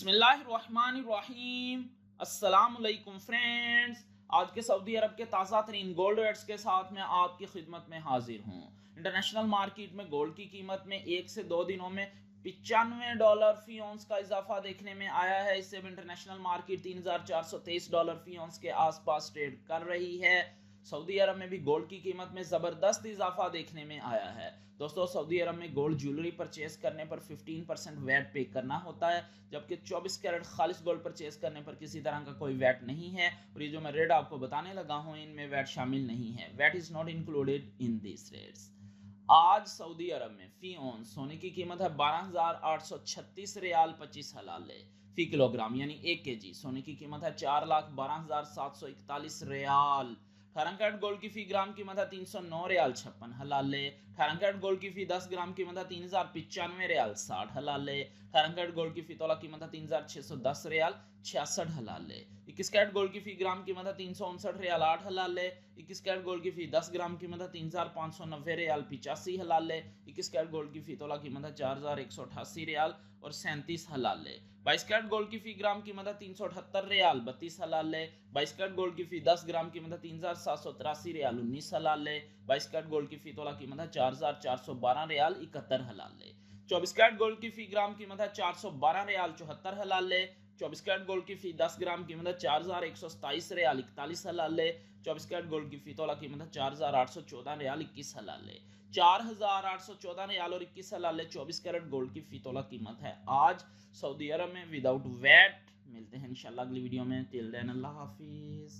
बिस्मिल्लाहिर्रहमानिर्रहीम। अस्सलामुअलैकुम फ्रेंड्स, आज के सऊदी अरब के ताज़ा तरीन गोल्ड रेट्स के साथ मैं आपकी खिदमत में हाजिर हूँ। इंटरनेशनल मार्केट में गोल्ड की कीमत में 1 से 2 दिनों में $95 फी औंस का इजाफा देखने में आया है। इससे इंटरनेशनल मार्केट $3423 फी औंस के आसपास ट्रेड कर रही है। सऊदी अरब में भी गोल्ड की कीमत में ज़बरदस्त इजाफा देखने में आया है। दोस्तों, सऊदी अरब में गोल्ड ज्वेलरी परचेज करने पर 15% वैट पे करना होता है, जबकि 24 कैरेट खालिस गोल्ड परचेज करने पर किसी तरह का कोई वैट नहीं है। और ये जो मैं रेट आपको बताने लगा हूँ, इनमें वैट शामिल नहीं है। VAT is not included in this rates. आज सऊदी अरब में फी औंस सोने की कीमत है 12,836 रियाल 25 हलाले फी किलोग्राम, यानी 1 केजी। सोने की कीमत है 4,12,741 रियाल। 18 कैरेट गोल्ड की फी ग्राम कीमत है 309 रियाल 56 हलाले। 18 कैरेट गोल्ड की फी 10 ग्राम कीमत है 3095 रियाल 60 हलाले। 18 कैरेट गोल्ड की फी तोला कीमत है 3610 रियाल 66 हलाले। 21 कैरेट गोल्ड की फी ग्राम कीमत है 359 रियाल 8 हलाले। 21 कैरेट गोल्ड की फी 10 ग्राम कीमत है 3590 रियाल 85 हलाले। 21 कैरेट गोल्ड की फी तोला कीमत है 4188 रियाल और 37 हलाले। 22 कैरेट गोल्ड की फी ग्राम कीमत है 378 रियाल 32 हलाले। 22 कैरेट गोल्ड की फी 10 ग्राम कीमत है 3783 रियाल 19 हलाले। 22 कैरेट गोल्ड की फी तोला कीमत है 4412 रियाल 71 हलाले। 24 कैरेट गोल्ड की फी ग्राम कीमत है 412 रियाल 74 हलाले। 24 कैरेट गोल्ड की फी 10 ग्राम कीमत है 4127 रियाल 41 हलाले। 24 कैरेट गोल्ड की फी तोला कीमत है 4814 रियाल 21 हलाले। 4814 रियाल और 21 हलाले 24 कैरेट गोल्ड की फी तोला कीमत है आज सऊदी अरब में विदाउट वैट। मिलते हैं इंशाल्लाह अगली वीडियो में। टिल देन अल्लाह हाफिज।